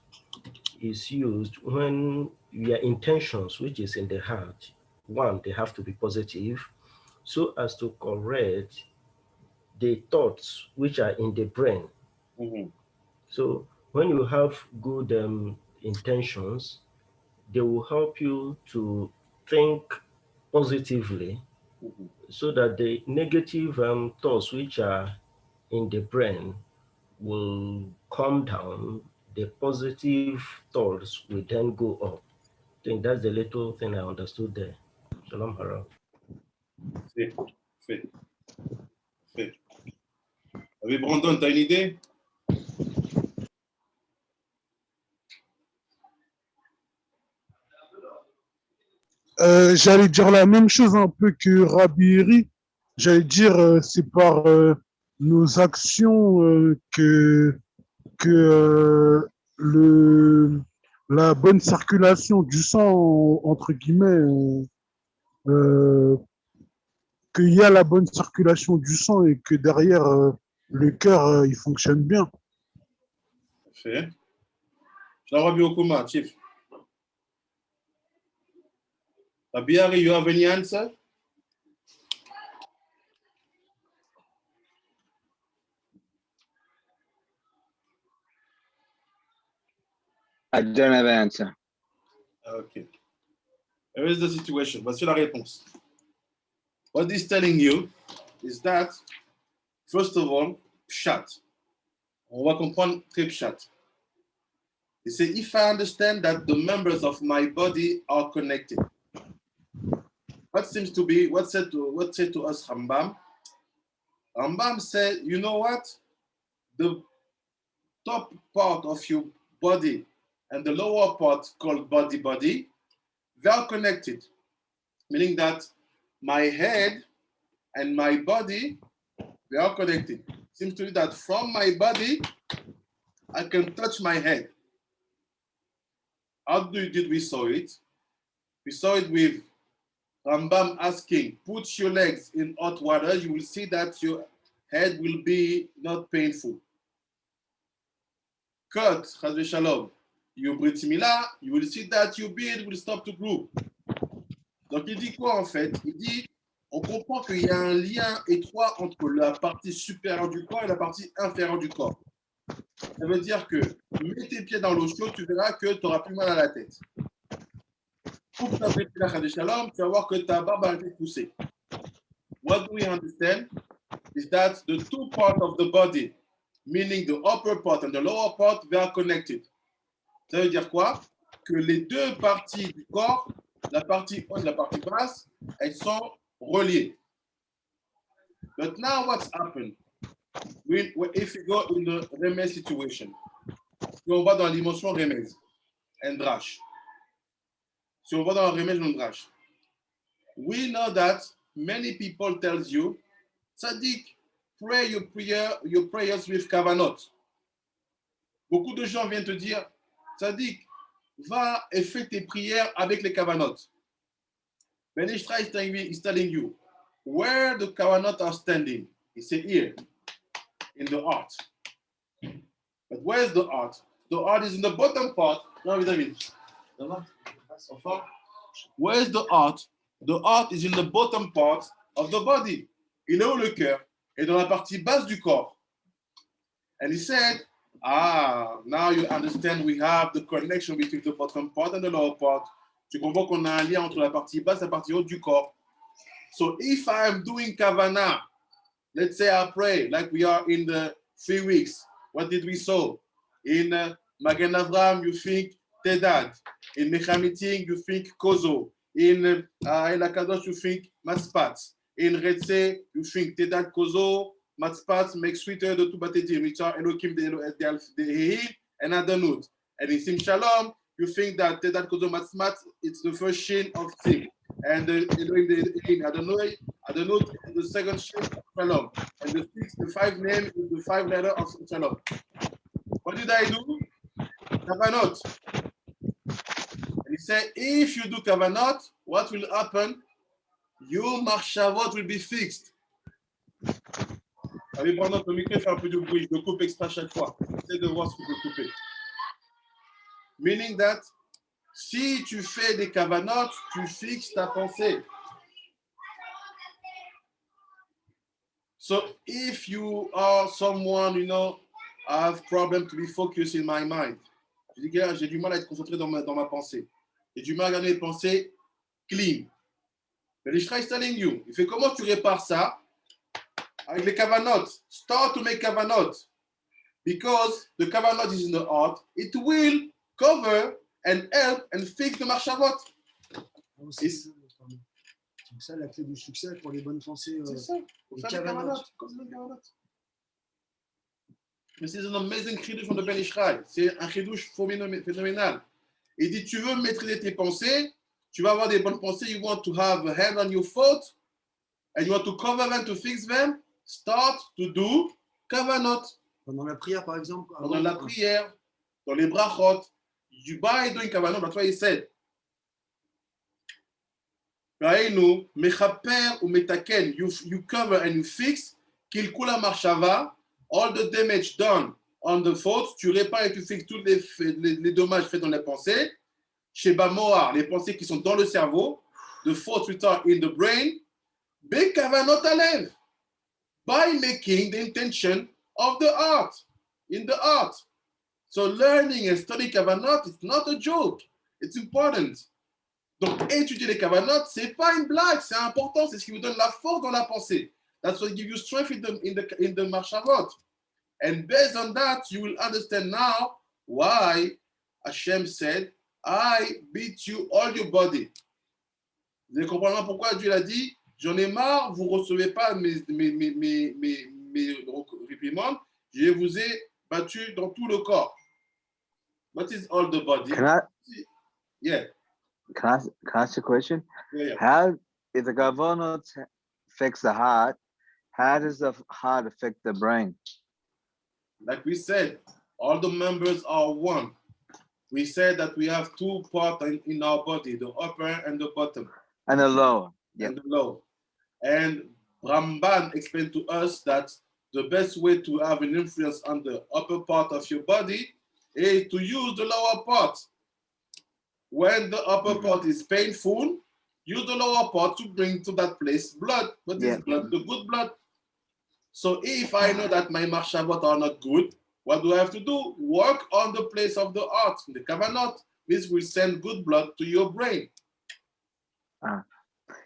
is used when your intentions, which is in the heart, one, they have to be positive, so as to correct the thoughts which are in the brain. Mhm. So when you have good intentions, they will help you to think positively, Mhm. so that the negative thoughts which are in the brain will calm down, the positive thoughts will then go up. I think that's the little thing I understood there. Shalom Hara. Fait. Avec Brandon, tu as une idée? J'allais dire la même chose un peu que Rabbi Eri. J'allais dire, c'est par nos actions que la bonne circulation du sang, entre guillemets, qu'il y a la bonne circulation du sang et que derrière, le cœur, il fonctionne bien. Fait. Je l'envoie Biokuma, Chief. Abiri, you have any answer? I don't have an answer. Okay. Here is the situation. Voici la réponse. What he's telling you is that, first of all, pshat. On va comprendre très pshat. He said, if I understand that the members of my body are connected, what said to us Rambam? Rambam said, you know what? The top part of your body and the lower part called body, they are connected. Meaning that my head and my body, they are connected. Seems to me that from my body, I can touch my head. How did we saw it? We saw it with Rambam asking, put your legs in hot water, you will see that your head will be not painful. Cut, Chazve Shalom, your Brit Milah, you will see that your beard will stop to grow. Donc il dit quoi en fait? Il dit, on comprend qu'il y a un lien étroit entre la partie supérieure du corps et la partie inférieure du corps. Ça veut dire que mets tes pieds dans l'eau chaude, tu verras que tu n'auras plus mal à la tête. Pour ta Brit Milah, Chazve Shalom, tu vas voir que ta barbe a été poussée. What do we understand is that the two parts of the body, meaning the upper part and the lower part, they are connected. Ça veut dire quoi? Que les deux parties du corps, la partie haute et la partie basse, elles sont reliées. But now what's happened? If we go in the Remez situation, Si on va dans la dimension remez, and drash. Si on va dans la remez and drash. We know that many people tells you, Sadiq, pray your prayers with kavanot. Beaucoup de gens viennent te dire, Sadiq, va et fais tes prières avec les kavanot. Ben Ishra is telling you, where the kavanot are standing, he said here, in the heart. But where's the heart? The heart is in the bottom part. No, where's the heart? The heart is in the bottom part of the body. Il est où le cœur? Et dans la partie basse du corps. And he said, now you understand we have the connection between the bottom part and the lower part. Tu comprends qu'on a un lien entre la partie basse et la partie haute du corps. So if I am doing kavanah, let's say I pray like we are in the 3 weeks. What did we saw? In Magen Avram, you think Tedad. In Mechamiting, you think Kozo. In El Akadosh, you think Maspat. In Retze, you think Tedad Kozo, Maspat, make sweeter the two batedim, which are Elohim, the Hehil, and Adanut. And in Sim Shalom, you think that Tedad Kozo Masmat, it's the first shin of Sim. And the Elohim, the Adanut, the second shin of Shalom. And the 5 name is the 5 letter of Shalom. What did I do? Kavanot. And he said, if you do kavanot, what will happen? Your marshavot will be fixed. Allez, prendre notre micro et faire un peu de bruit. Je le coupe exprès chaque fois. Essayez de voir ce que vous pouvez couper. Meaning that, si tu fais des kavanot, tu fixes ta pensée. So if you are someone, you know, I have problem to be focused in my mind. Je dis que j'ai du mal à être concentré dans ma pensée. J'ai du mal à garder les pensées clean. Mais l'Ishra is telling you, il fait comment tu répares ça? Avec les kavanot. Start to make kavanot. Because the kavanot is in the heart, it will cover and help and fix the marshavot. C'est ça la clé du succès pour les bonnes pensées. C'est ça. Pour faire des kavanot. Mais c'est un amazing chidouche from the Ben Ishraï. C'est un chidouche phénoménal. Il dit, tu veux maîtriser tes pensées, tu vas avoir des bonnes pensées, you want to have a hand on your foot, and you want to cover them, to fix them, start to do kavanot. Pendant la prière, par exemple. Pendant la prière, dans les brachot, you by doing kavanot, that's why he said, you cover and you fix, qu'il kula marshava, all the damage done on the thoughts, tu répares et tu fixes tous les dommages faits dans les pensées. Chez Bamoar, les pensées qui sont dans le cerveau, the thoughts which are in the brain, bekavanot alev, by making the intention of the heart, in the heart. So learning and studying kavanot is not a joke, it's important. Donc étudier les kavanot, c'est pas une blague, c'est important, c'est ce qui vous donne la force dans la pensée. That's what gives you strength in the marshavot. And based on that, you will understand now why Hashem said, I beat you all your body. Vous allez comprendre pourquoi Dieu l'a dit, j'en ai marre, vous ne recevez pas mes réprimandes, je vous ai battu dans tout le corps. What is all the body? Can I ask you a question? Yeah. How, if the kavanot affects the heart, how does the heart affect the brain? Like we said, all the members are one. We said that we have 2 parts in our body, the upper and the bottom. And the lower. Yeah. And the lower. And Ramban explained to us that the best way to have an influence on the upper part of your body is to use the lower part. When the upper part is painful, use the lower part to bring to that place blood. But this blood, the good blood. So if I know that my marshavot are not good, what do I have to do? Work on the place of the heart. The kavanot, this will send good blood to your brain.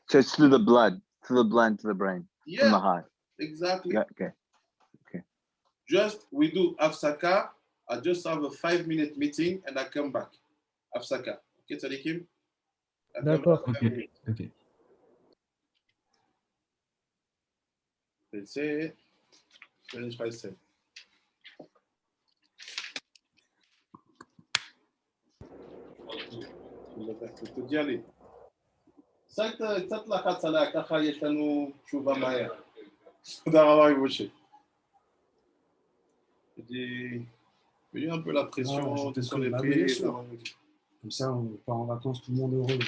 So it's through the blood, to the brain, from the heart. Exactly. Yeah, okay. Just, we do Afsaka. I just have a 5-minute meeting and I come back. Afsaka. Okay, Tzadikim? D'accord. Okay. Let's say, finish by 7. Je te dis, allez. קצת לחץ עליה, ככה יש לנו תשובה מהר. תודה רבה, משה. J'ai eu un peu la pression j'étais sur les bien pieds. sûr. Comme ça, on part en vacances, tout le monde heureux.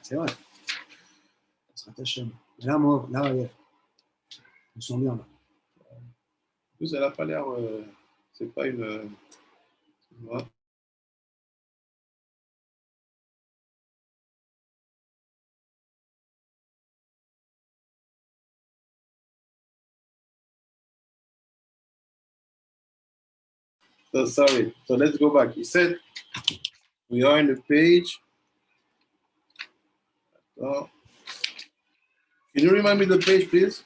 C'est vrai. Ça sera ta chaîne. Là, moi, là, je me sens bien. Là. En plus, elle n'a pas l'air. C'est pas une. Ouais. So sorry. So let's go back. He said we are in the page. Can you remind me the page, please?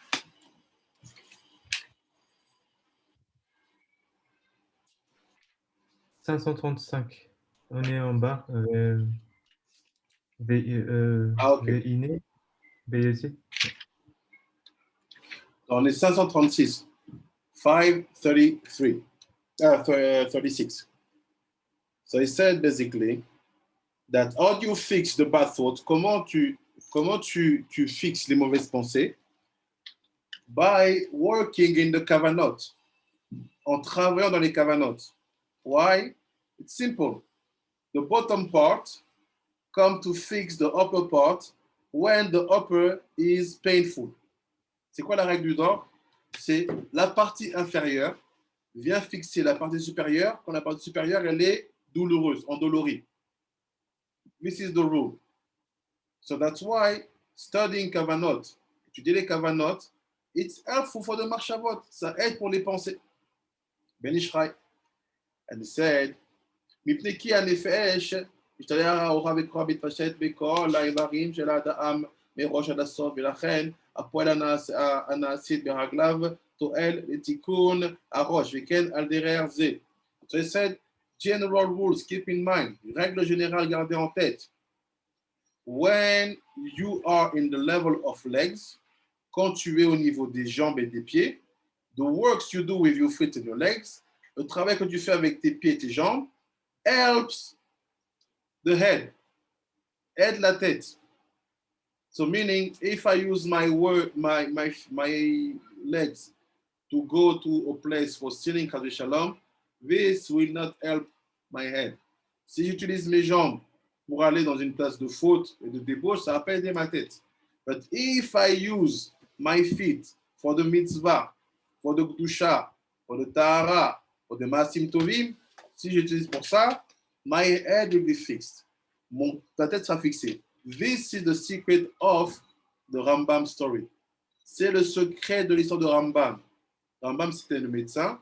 « 535. On est en bas. Ok. VINE, BEC. On est 536. 533. 36. So he said basically that how do you fix the bad thoughts? Comment tu fixes les mauvaises pensées? By working in the kavanot. En travaillant dans les kavanot. Why? It's simple. The bottom part come to fix the upper part when the upper is painful. C'est quoi la règle du dor? C'est la partie inférieure vient fixer la partie supérieure quand la partie supérieure elle est douloureuse, endolorie. This is the rule. So that's why studying kavanot, étudier les kavanot, it's helpful for the marshavot. Ça aide pour les pensées. Ben Ishraï. And he said, מפני כי הנפש משתלח האורה וקרוע מתפשט בכל האיברים של האדם מראש עד הסוף, ולכן הפועל הנעשית ברגליו תועל לתיקון הראש, וכן על דרך זה. So he said, general rules, keep in mind, règle générale, gardez en tête. When you are in the level of legs, quand tu es au niveau des jambes et des pieds, the works you do with your feet and your legs, le travail que tu fais avec tes pieds et tes jambes, helps the head, aide la tête. So meaning, if I use my legs to go to a place for stealing Chas Shalom, this will not help my head. Si j'utilise mes jambes pour aller dans une place de faute et de débauche, ça va pas aider ma tête. But if I use my feet for the mitzvah, for the kedusha, for the tahara, for the maasim tovim, si j'utilise pour ça, my head will be fixed. Ta tête sera fixée. This is the secret of the Rambam story. C'est le secret de l'histoire de Rambam. Rambam, c'était le médecin.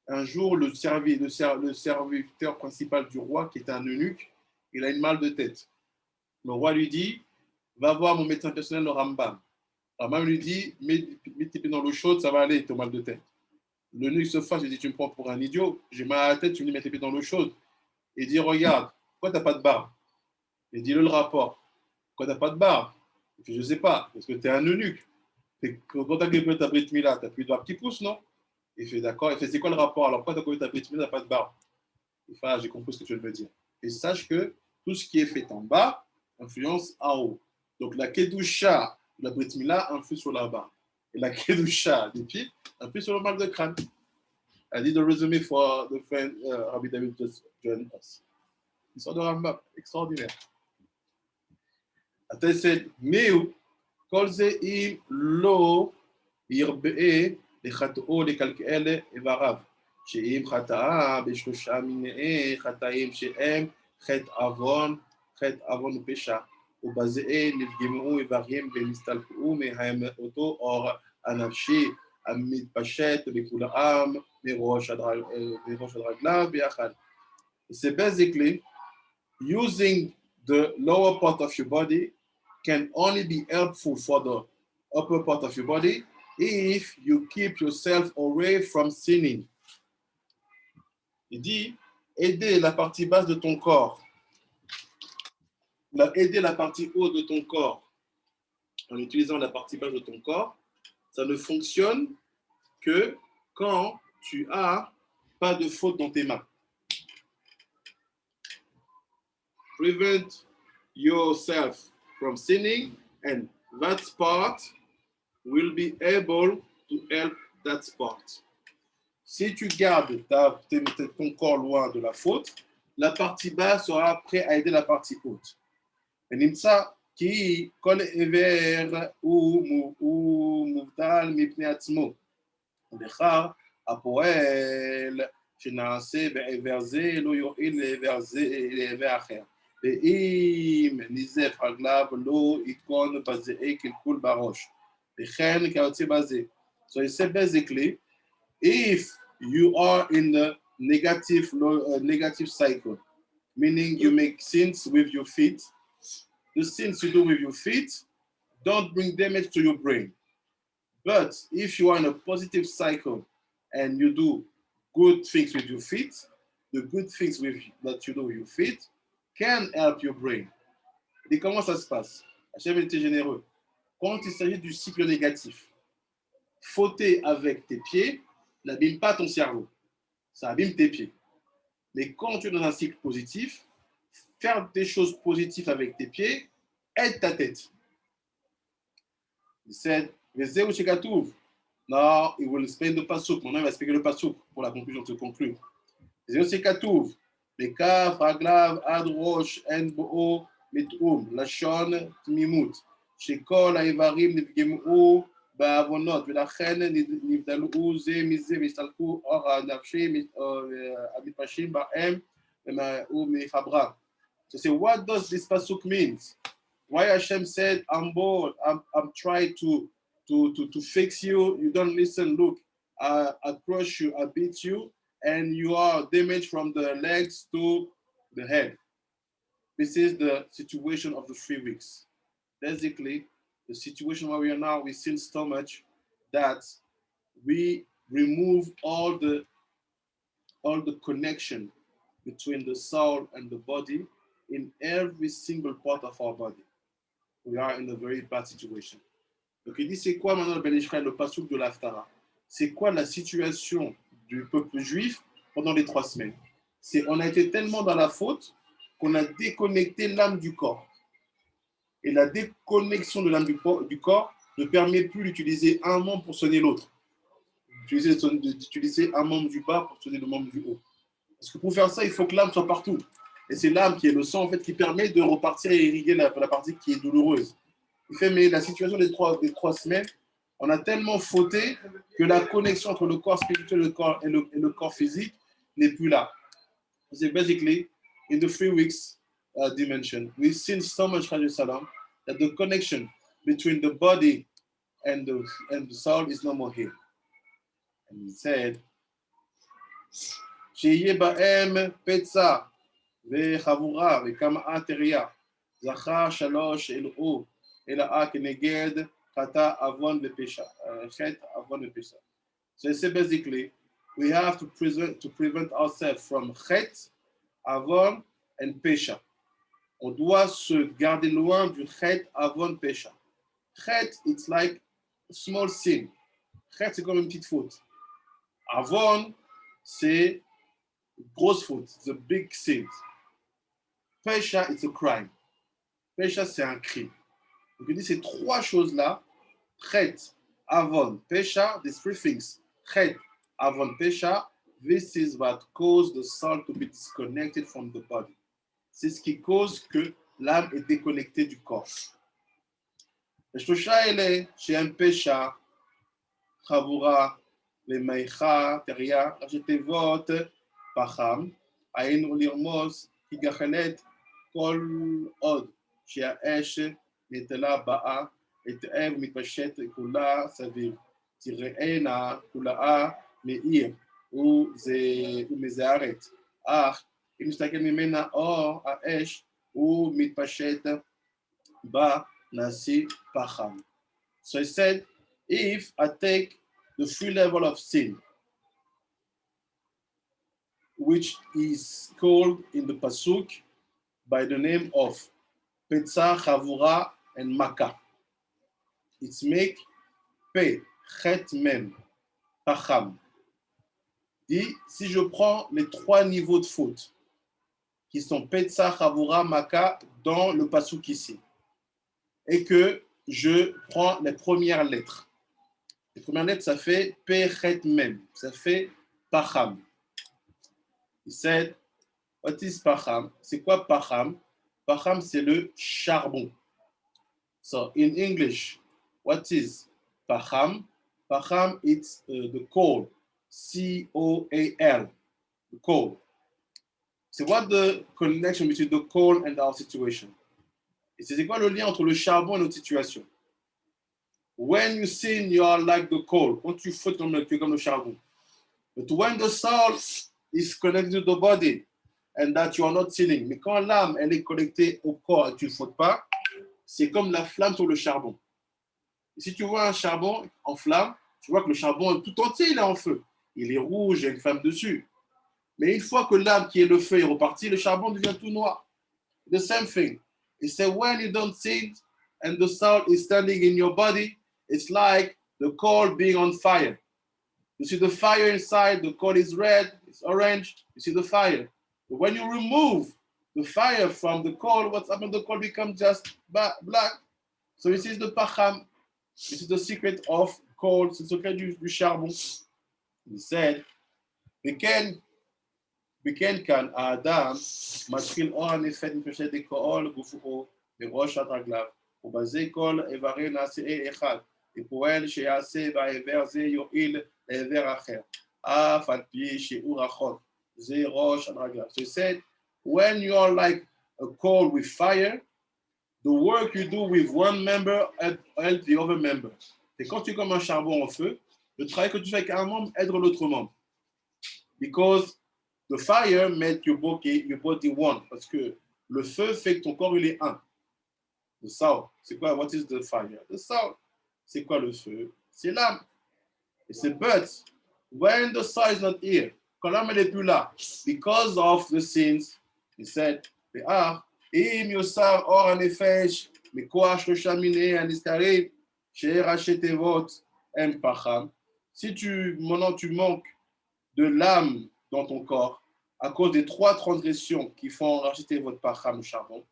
Un jour, le serviteur principal du roi, qui était un eunuque, il a une mal de tête. Le roi lui dit, va voir mon médecin personnel, le Rambam. Rambam lui dit, mets tes pieds dans l'eau chaude, ça va aller, ton mal de tête. L'eunuque se fâche, il dit, tu me prends pour un idiot, j'ai mal à la tête, tu me dis, mets tes pieds dans l'eau chaude. Il dit, regarde, pourquoi tu n'as pas de barbe? Il dit, le rapport. Pourquoi tu n'as pas de barbe? Il fait, je ne sais pas, parce que tu es un eunuque. Quand tu as fait ta brit mila, tu n'as plus de barbe qui pousse, non? Il fait, d'accord. Il fait, c'est quoi le rapport? Alors, pourquoi tu as fait ta brit mila, tu n'as pas de barbe? Il fait, ah, j'ai compris ce que tu veux me dire. Et sache que tout ce qui est fait en bas influence en haut. Donc, la kedusha, la brit mila, influe sur la barbe. Et la kedusha des pieds influe sur le mal de crâne. I did a resume for the friend Rabbi David just joined us. Histoire de Rambam, extraordinaire. אתה said, מיהו, כל זה אם לא ירבה לחטאו לקלקל איבריו, שאם חטאה בשלושה מיני חטאים שהם חטא עוון ופשע, ובזה נפגמו איברים ונסתלקו מהם אותו אור הנפשי המתפשט בכולם מראש עד רגליו ביחד. C'est basically using the lower part of your body can only be helpful for the upper part of your body if you keep yourself away from sinning. Il dit, aider la partie basse de ton corps, aider la partie haute de ton corps en utilisant la partie basse de ton corps, ça ne fonctionne que quand tu as pas de faute dans tes mains. prevent yourself from sinning, and that part will be able to help that part. Si tu gardes ton corps loin de la faute, la partie basse sera prête à aider la partie haute. ונמצא כי כל עבר הוא מובטל מפני עצמו. ובכך הפועל שנעשה בעבר זה לא יועיל לעבר אחר. ואם נזף רגליו לא יתקון בזה קלקול בראש. וכן כיוצא בזה. So he said basically, if you are in the negative cycle, meaning you make sins with your feet, the sins you do with your feet don't bring damage to your brain. But if you are in a positive cycle and you do good things with your feet, the good things that you do with your feet can help your brain. Et comment ça se passe? Hachem était généreux. Quand il s'agit du cycle négatif, fauter avec tes pieds n'abîme pas ton cerveau, ça abîme tes pieds. Mais quand tu es dans un cycle positif, faire des choses positives avec tes pieds aide ta tête. Il said, Vezeu shekatuv. Now, he will explain the pasuk. Maintenant, il va expliquer le pasuk pour la conclusion, de conclure. Vezeu shekatuv. Bekaf, raglav, ad rosh, en bo'o, mit'um, lashon, tmimut. Shekol ha'evarim nifgemu בעוונות, ולכן נבדלו זה מזה והסתלקו אור הנפשי המתפשטים בהם ומחברם. So say, what does this pasuk mean? Why Hashem said, I'm bored, I'm trying to fix you, you don't listen, look, I crush you, I beat you, and you are damaged from the legs to the head. This is the situation of the 3 weeks. Basically, the situation where we are now, we sin so much that we remove all the connection between the soul and the body in every single part of our body. We are in a very bad situation. Donc il dit, c'est quoi maintenant le Ben Israël, le pasuk de l'Haftara? C'est quoi la situation du peuple juif pendant les 3 semaines? C'est on a été tellement dans la faute qu'on a déconnecté l'âme du corps. Et la déconnexion de l'âme du corps ne permet plus d'utiliser un membre pour sonner l'autre. D'utiliser un membre du bas pour sonner le membre du haut. Parce que pour faire ça, il faut que l'âme soit partout. Et c'est l'âme qui est le sang en fait, qui permet de repartir et irriguer la partie qui est douloureuse. Il fait, mais la situation des 3 semaines, on a tellement fauté que la connexion entre le corps spirituel et le corps physique n'est plus là. C'est basically, in the 3 weeks, dimension. We've seen so much, Salam, that the connection between the body and the soul is no more here. And he said, שיהיה בהם פצע וחבורה וכמה תריה, זכר 3 אלוהו, אלאה כנגד חטא עוון ופשע, חטא עוון ופשע. So he said basically, we have to prevent ourselves from חטא, עוון and pesha. On doit se garder loin du chet, avon, pesha. Chet, it's like a small sin. Chet, c'est comme une petite faute. Avon, c'est une grosse faute. It's a big sin. Pesha, it's a crime. Pesha, c'est un crime. Donc, il dit ces 3 choses-là, chet, avon, pesha, these 3 things, chet, avon, pesha, this is what caused the soul to be disconnected from the body. C'est ce qui cause que l'âme est déconnectée du corps. השלושה האלה שהם פשע, חבורה, למייכה, תריה, ראשי תיבות, פחם, היינו לרמוז כי גחלת כל עוד שהאש נטלה באה, התאב מתפשט כולה סביב, תראינה כולה מאיר ומזהרת, אך אם מסתכל ממנה אור האש, הוא מתפשט בה נשיא פחם. So he said, if I take the 3 level of sin, which is called in the pasuk by the name of Petza, Chavura, and Maka, it's make Pe, Chet, Mem, Pacham. Dit, si je prends les 3 niveaux de faute, qui sont Petsa, Chavura, Maka dans le pasuk ici. Et que je prends les premières lettres. Les premières lettres, ça fait Pechet Mem, ça fait Pacham. Il said, what is Pacham? C'est quoi Pacham? Pacham, c'est le charbon. So, in English, what is Pacham? Pacham, it's the coal. C-O-A-L. The coal. So, what the connection between the coal and our situation? Et c'est quoi le lien entre le charbon et notre situation? When you sin, you are like the coal. Quand tu fautes, tu es comme le charbon. But when the soul is connected to the body, and that you are not sinning, mais quand l'âme elle est connectée au corps et tu ne fautes pas, c'est comme la flamme sur le charbon. Et si tu vois un charbon en flamme, tu vois que le charbon tout entier il est en feu. Il est rouge, il y a une flamme dessus. Mais une fois que l'âme qui est le feu est repartie, le charbon devient tout noir. The same thing. It says when you don't sin and the soul is standing in your body, it's like the coal being on fire. You see the fire inside, the coal is red, it's orange, you see the fire. But when you remove the fire from the coal, what's happened? The coal becomes just black. So this is the pacham. This is the secret of coal. C'est le secret du charbon. He said, וכן כאן האדם מתחיל אור הנפת מפשט דקאול גופו בראש עד רגליו, ובזה כל איברי נעשה אחד, ופועל שיעשה באיבר זה יועיל לעבר אחר, אף על פי שהוא רחוק, זה ראש עד רגליו. So he said, when you are like a coal with fire, the work you do with one member helps the other member. Et quand tu es comme un charbon en feu, le travail que tu fais avec un membre aide l'autre membre. Because the fire makes your body one. Parce que le feu fait que ton corps il est un. The soul, c'est quoi? What is the fire? The soul, c'est quoi le feu? C'est l'âme. Et c'est but when the soul is not here, quand l'âme elle est plus là, because of the sins, he said, im yosar or hanefesh mikoach lo shamine aniskarim she'er hashetevot em pacham. Si maintenant tu manques de l'âme dans ton corps à cause des 3 transgressions qui font racheter votre pacham, le charbon.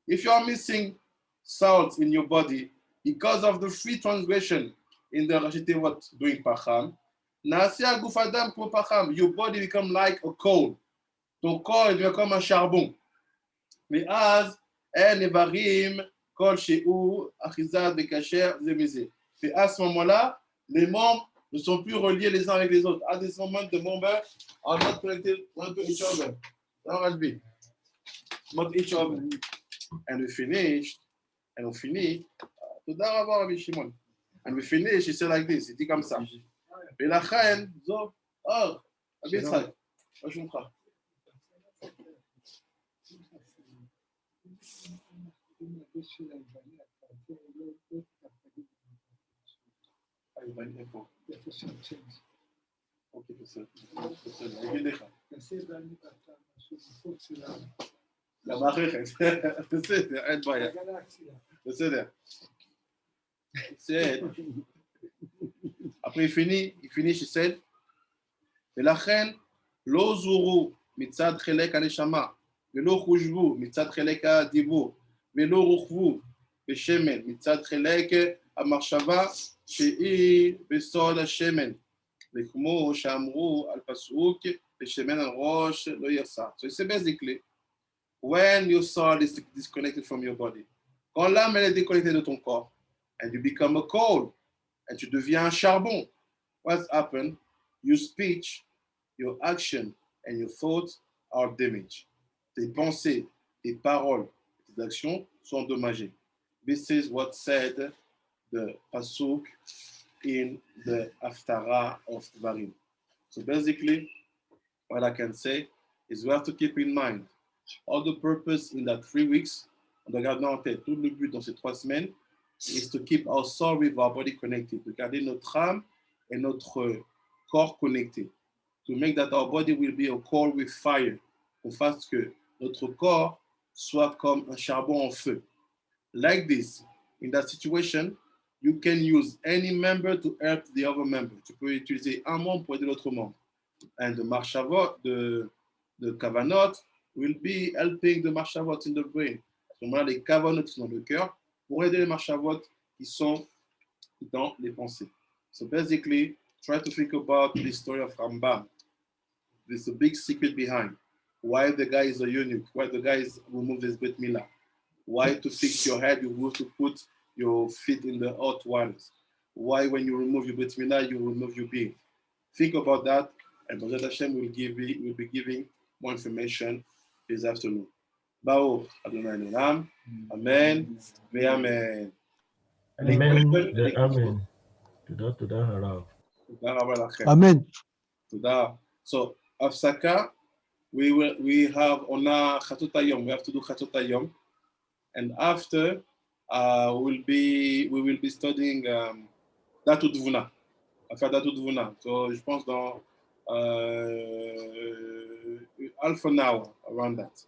If you are missing salt in your body because of the 3 transgression in the racheter what doing pacham, na'aseh guf adam ko pacham, your body become like a coal. Ton corps il devient comme un charbon. Mais az en evarim kol she'u achizad bekasher zemeze. Et à ce moment-là, les membres ne sont plus reliés les uns avec les autres. At this moment, the members are not connected one to each other. Not each other. And we finished, and we finish. And we finish, he said like this, il dit comme ça. Et la reine, zo, oh, Abitzak, je me crois. אוקיי, בסדר. אני אגיד לך. למערכת. בסדר, אין בעיה. בסדר. בסדר. après il finit, il said, ולכן לא זורו מצד חלק הנשמה, ולא חושבו מצד חלק הדיבור, ולא רוכבו בשמן מצד חלק המחשבה שהיא בסוד השמן. וכמו שאמרו על פסוק, בשמן על ראש לא יסע. So it's basically, when your soul is disconnected from your body, quand l'âme elle est déconnectée de ton corps, and you become a coal, and tu deviens un charbon, what's happened? Your speech, your action, and your thoughts are damaged. Tes pensées, tes paroles, tes actions sont endommagées. This is what said the pasuk in the Haftarah of Dvarim. So basically, what I can say is we have to keep in mind all the purpose in that 3 weeks. On doit garder en tête tout le but dans ces 3 semaines is to keep our soul with our body connected, de garder notre âme et notre corps connectés, to make that our body will be a coal with fire, qu'on fasse que notre corps soit comme un charbon en feu. Like this, in that situation, you can use any member to help the other member. Tu peux utiliser un membre pour aider l'autre membre. And the Marshavot, the Kavanot, will be helping the Marshavot in the brain. À ce moment-là, les Kavanot qui sont dans le cœur pour aider les Marshavot qui sont dans les pensées. So basically, try to think about the story of Rambam. There's a big secret behind why the guy is a eunuch, why the guy is removed his Brit Milah, why to fix your head you have to put your feet in the hot waters, why when you remove your Brit Milah you remove your beard. Think about that, and B'ezrat Hashem will be giving more information this afternoon. Baruch Adonai Olam, Amen, Ve'amen. Amen. Amen. תודה הרב. תודה רבה לכם. אמן. תודה. So, הפסקה, we have on Chatzot Hayom, we have to do Chatzot Hayom, and after we will be studying Datu Dvuna. On va faire Datu Dvuna. So, je pense dans half an hour around that.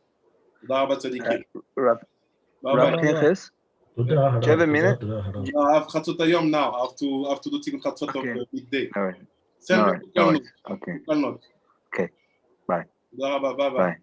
תודה רבה צדיקים. Rav Bye-bye. Pinchas, תודה הרב. do you have a minute? תודה הרב. No, I have Chatzot Hayom now. I have to do Tikkun Chatzot Okay. of the midday. All right. Send All me right. to No Kalnot. worries. Okay. Kalnot. Okay. Bye. תודה רבה. Bye-bye. Bye.